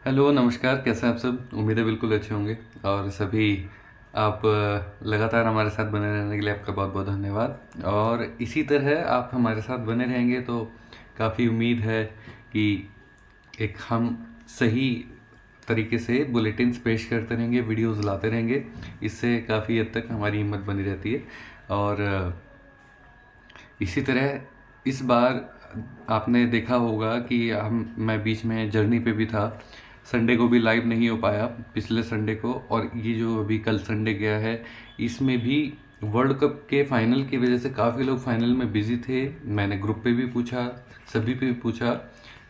Hello, नमस्कार। कैसे हैं आप सब? उम्मीद है बिल्कुल अच्छे होंगे। और सभी आप लगातार हमारे साथ बने रहने के लिए आपका बहुत बहुत धन्यवाद। और इसी तरह आप हमारे साथ बने रहेंगे तो काफ़ी उम्मीद है कि एक हम सही तरीके से बुलेटिन्स पेश करते रहेंगे, वीडियोस लाते रहेंगे। इससे काफ़ी हद तक हमारी हिम्मत बनी रहती है। और इसी तरह इस बार आपने देखा होगा कि मैं बीच में जर्नी पे भी था। संडे को भी लाइव नहीं हो पाया, पिछले संडे को। और ये जो अभी कल संडे गया है, इसमें भी वर्ल्ड कप के फाइनल की वजह से काफ़ी लोग फाइनल में बिजी थे। मैंने ग्रुप पे भी पूछा, सभी पे भी पूछा,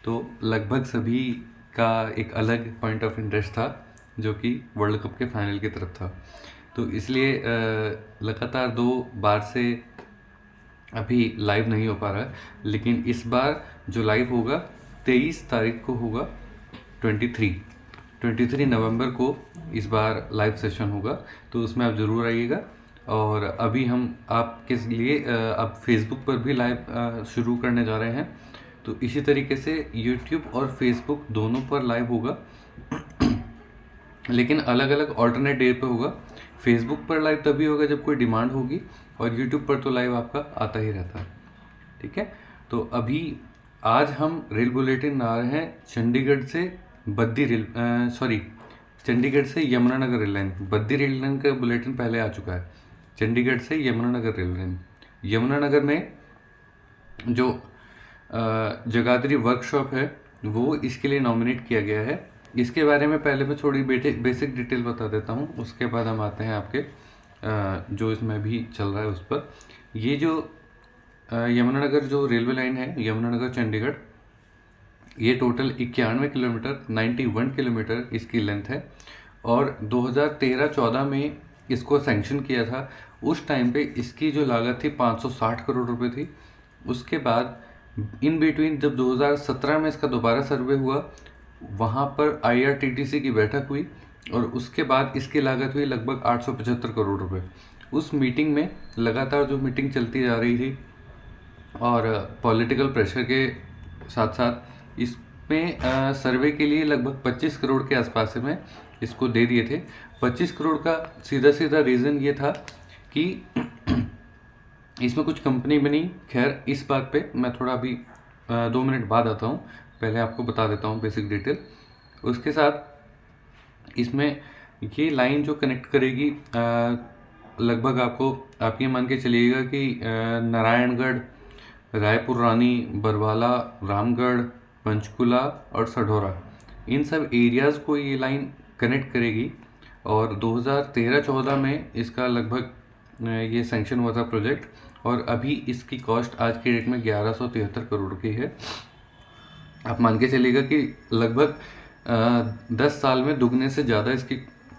तो लगभग सभी का एक अलग पॉइंट ऑफ इंटरेस्ट था जो कि वर्ल्ड कप के फाइनल की तरफ था। तो इसलिए लगातार 2 बार से अभी लाइव नहीं हो पा रहा है। लेकिन इस बार जो लाइव होगा 23 तारीख को होगा। 23 नवंबर को इस बार लाइव सेशन होगा, तो उसमें आप ज़रूर आइएगा। और अभी हम आपके लिए अब फेसबुक पर भी लाइव शुरू करने जा रहे हैं। तो इसी तरीके से यूट्यूब और फेसबुक दोनों पर लाइव होगा, लेकिन अलग अलग ऑल्टरनेट डे पे होगा। फेसबुक पर लाइव तभी होगा जब कोई डिमांड होगी, और यूट्यूब पर तो लाइव आपका आता ही रहता है। ठीक है, तो अभी आज हम रेल बुलेटिन आ रहे हैं चंडीगढ़ से बद्दी रेल सॉरी चंडीगढ़ से Yamunanagar rail line. Baddi rail line का बुलेटिन पहले आ चुका है। चंडीगढ़ से यमुनानगर रेल लाइन, यमुनानगर में जो जगाधरी वर्कशॉप है वो इसके लिए नॉमिनेट किया गया है। इसके बारे में पहले मैं थोड़ी बेसिक डिटेल बता देता हूँ, उसके बाद हम आते हैं आपके जो इसमें भी चल रहा है उस पर। ये जो यमुनानगर जो रेलवे लाइन है, यमुनानगर चंडीगढ़, ये टोटल 91 किलोमीटर 91 किलोमीटर इसकी लेंथ है। और 2013-14 में इसको सैंक्शन किया था। उस टाइम पे इसकी जो लागत थी 560 करोड़ रुपए थी। उसके बाद इन बिटवीन जब 2017 में इसका दोबारा सर्वे हुआ, वहाँ पर IRTTC की बैठक हुई, और उसके बाद इसकी लागत हुई लगभग 875 करोड़ रुपए। उस मीटिंग में लगातार जो मीटिंग चलती जा रही थी, और पॉलिटिकल प्रेशर के साथ साथ इसमें सर्वे के लिए लगभग 25 करोड़ के आसपास में इसको दे दिए थे। 25 करोड़ का सीधा सीधा रीज़न ये था कि इसमें कुछ कंपनी बनी। खैर, इस बात पे मैं थोड़ा अभी 2 मिनट बाद आता हूँ। पहले आपको बता देता हूँ बेसिक डिटेल। उसके साथ इसमें ये लाइन जो कनेक्ट करेगी, लगभग आपको आप ये मान के चलिएगा कि नारायणगढ़, रायपुर रानी, बरवाला, रामगढ़, पंचकुला और सढौरा, इन सब एरियाज़ को ये लाइन कनेक्ट करेगी। और 2013-14 में इसका लगभग ये सैंक्शन हुआ था प्रोजेक्ट, और अभी इसकी कॉस्ट आज के डेट में 1173 करोड़ की है। आप मान के चलिएगा कि लगभग 10 साल में दुगने से ज़्यादा इसकी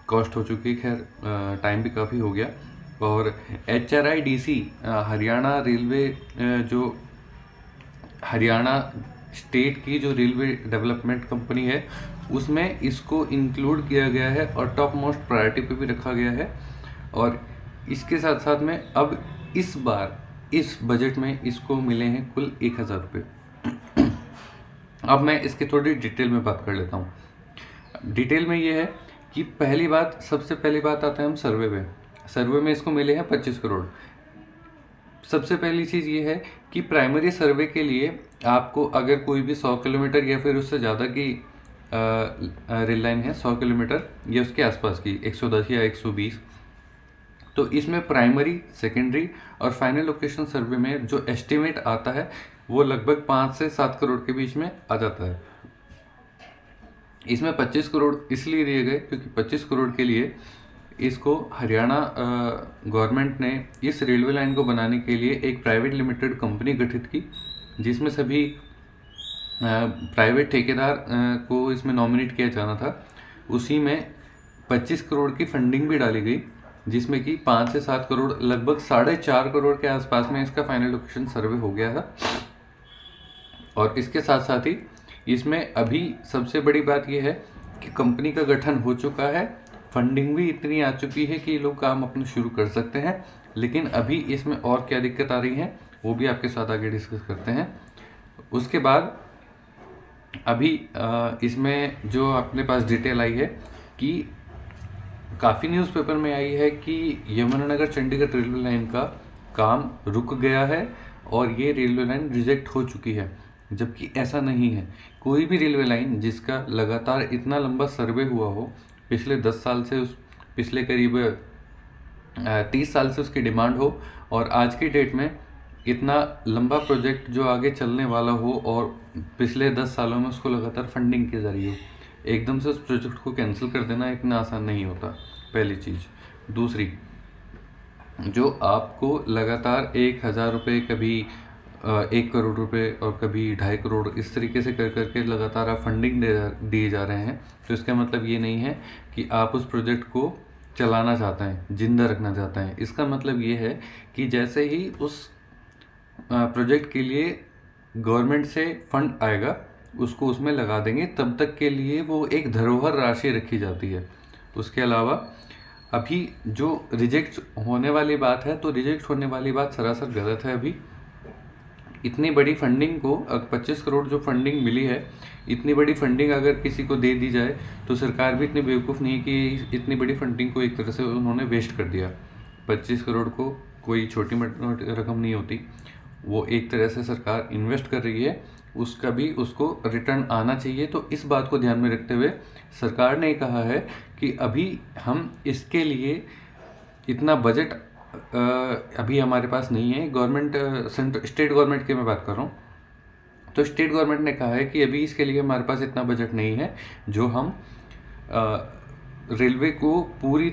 कॉस्ट हो चुकी है। खैर, टाइम भी काफ़ी हो गया। और HRIDC, हरियाणा रेलवे, जो हरियाणा स्टेट की जो रेलवे डेवलपमेंट कंपनी है, उसमें इसको इंक्लूड किया गया है और टॉप मोस्ट प्रायोरिटी पे भी रखा गया है। और इसके साथ साथ में अब इस बार इस बजट में इसको मिले हैं कुल 1000 रुपये। अब मैं इसकी थोड़ी डिटेल में बात कर लेता हूँ। डिटेल में ये है कि सबसे पहली बात आते हैं हम सर्वे पे। सर्वे में इसको मिले हैं 25 करोड़। सबसे पहली चीज़ ये है कि प्राइमरी सर्वे के लिए आपको अगर कोई भी 100 किलोमीटर या फिर उससे ज़्यादा की रेल लाइन है, 100 किलोमीटर या उसके आसपास की, 110 या 120, तो इसमें प्राइमरी, सेकेंडरी और फाइनल लोकेशन सर्वे में जो एस्टिमेट आता है वो लगभग 5 से 7 करोड़ के बीच में आ जाता है। इसमें 25 करोड़ इसलिए दिए गए क्योंकि 25 करोड़ के लिए इसको हरियाणा गवर्नमेंट ने इस रेलवे लाइन को बनाने के लिए एक प्राइवेट लिमिटेड कंपनी गठित की, जिसमें सभी प्राइवेट ठेकेदार को इसमें नॉमिनेट किया जाना था। उसी में 25 करोड़ की फंडिंग भी डाली गई, जिसमें कि 5 से 7 करोड़, लगभग 4.5 करोड़ के आसपास में इसका फाइनल लोकेशन सर्वे हो गया था। और इसके साथ साथ ही इसमें अभी सबसे बड़ी बात यह है कि कंपनी का गठन हो चुका है, फंडिंग भी इतनी आ चुकी है कि ये लोग काम अपना शुरू कर सकते हैं। लेकिन अभी इसमें और क्या दिक्कत आ रही है वो भी आपके साथ आगे डिस्कस करते हैं। उसके बाद अभी इसमें जो अपने पास डिटेल आई है कि काफ़ी न्यूज़पेपर में आई है कि यमुनानगर चंडीगढ़ रेलवे लाइन का काम रुक गया है और ये रेलवे लाइन रिजेक्ट हो चुकी है, जबकि ऐसा नहीं है। कोई भी रेलवे लाइन जिसका लगातार इतना लंबा सर्वे हुआ हो, पिछले 10 साल से पिछले करीब 30 साल से उसकी डिमांड हो, और आज की डेट में इतना लंबा प्रोजेक्ट जो आगे चलने वाला हो और पिछले 10 सालों में उसको लगातार फंडिंग की जा रही हो, एकदम से उस प्रोजेक्ट को कैंसिल कर देना इतना आसान नहीं होता, पहली चीज़। दूसरी, जो आपको लगातार 1,000 रुपये, कभी 1 करोड़ रुपए और कभी 2.5 करोड़, इस तरीके से कर करके लगातार आप फंडिंग दिए जा रहे हैं, तो इसका मतलब ये नहीं है कि आप उस प्रोजेक्ट को चलाना चाहते हैं, जिंदा रखना चाहते हैं। इसका मतलब ये है कि जैसे ही उस प्रोजेक्ट के लिए गवर्नमेंट से फंड आएगा, उसको उसमें लगा देंगे, तब तक के लिए वो एक धरोहर राशि रखी जाती है। उसके अलावा अभी जो रिजेक्ट होने वाली बात है, तो रिजेक्ट होने वाली बात सरासर गलत है। अभी इतनी बड़ी फंडिंग को 25 करोड़ जो फंडिंग मिली है, इतनी बड़ी फंडिंग अगर किसी को दे दी जाए तो सरकार भी इतनी बेवकूफ़ नहीं कि इतनी बड़ी फंडिंग को एक तरह से उन्होंने वेस्ट कर दिया। 25 करोड़ को कोई छोटी रकम नहीं होती, वो एक तरह से सरकार इन्वेस्ट कर रही है, उसका भी उसको रिटर्न आना चाहिए। तो इस बात को ध्यान में रखते हुए सरकार ने कहा है कि अभी हम इसके लिए इतना बजट अभी हमारे पास नहीं है। गवर्नमेंट स्टेट गवर्नमेंट की मैं बात कर रहा हूँ, तो स्टेट गवर्नमेंट ने कहा है कि अभी इसके लिए हमारे पास इतना बजट नहीं है जो हम रेलवे को पूरी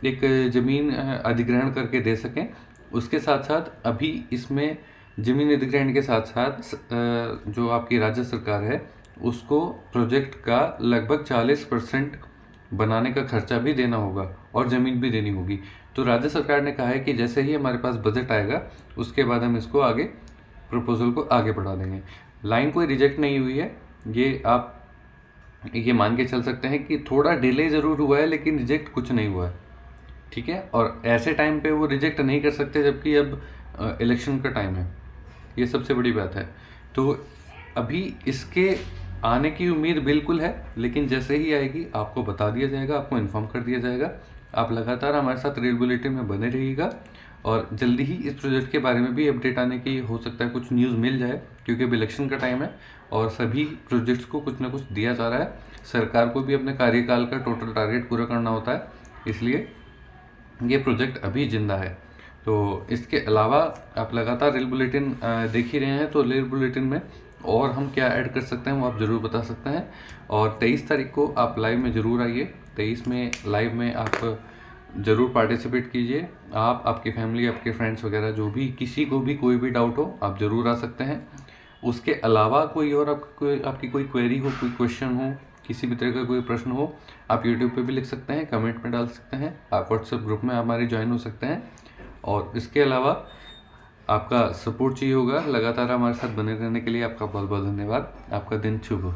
एक ज़मीन अधिग्रहण करके दे सकें। उसके साथ साथ अभी इसमें ज़मीन अधिग्रहण के साथ साथ जो आपकी राज्य सरकार है, उसको प्रोजेक्ट का लगभग 40% बनाने का खर्चा भी देना होगा और ज़मीन भी देनी होगी। तो राज्य सरकार ने कहा है कि जैसे ही हमारे पास बजट आएगा, उसके बाद हम इसको आगे प्रपोजल को आगे बढ़ा देंगे। लाइन कोई रिजेक्ट नहीं हुई है, ये आप ये मान के चल सकते हैं कि थोड़ा डिले ज़रूर हुआ है, लेकिन रिजेक्ट कुछ नहीं हुआ है, ठीक है। और ऐसे टाइम पे वो रिजेक्ट नहीं कर सकते जबकि अब इलेक्शन का टाइम है, ये सबसे बड़ी बात है। तो अभी इसके आने की उम्मीद बिल्कुल है, लेकिन जैसे ही आएगी आपको बता दिया जाएगा, आपको इन्फॉर्म कर दिया जाएगा। आप लगातार हमारे साथ रेल बुलेटिन में बने रहिएगा, और जल्दी ही इस प्रोजेक्ट के बारे में भी अपडेट आने की हो सकता है, कुछ न्यूज़ मिल जाए, क्योंकि अब इलेक्शन का टाइम है और सभी प्रोजेक्ट्स को कुछ ना कुछ दिया जा रहा है। सरकार को भी अपने कार्यकाल का टोटल टारगेट पूरा करना होता है, इसलिए ये प्रोजेक्ट अभी जिंदा है। तो इसके अलावा आप लगातार रेल बुलेटिन देख ही रहे हैं, तो रेल बुलेटिन में और हम क्या ऐड कर सकते हैं वो आप ज़रूर बता सकते हैं। और 23 तारीख को आप लाइव में ज़रूर आइए। 23 में लाइव में आप ज़रूर पार्टिसिपेट कीजिए। आप, आपकी फैमिली, आपके फ्रेंड्स वगैरह, जो भी किसी को भी कोई भी डाउट हो, आप ज़रूर आ सकते हैं। उसके अलावा कोई और आपकी कोई क्वेरी हो, कोई क्वेश्चन हो, किसी भी तरह का कोई प्रश्न हो, आप यूट्यूब पे भी लिख सकते हैं, कमेंट में डाल सकते हैं, आप व्हाट्सएप ग्रुप में हमारे ज्वाइन हो सकते हैं। और इसके अलावा आपका सपोर्ट चाहिए होगा, लगातार हमारे साथ बने रहने के लिए आपका बहुत बहुत धन्यवाद। आपका दिन शुभ हो।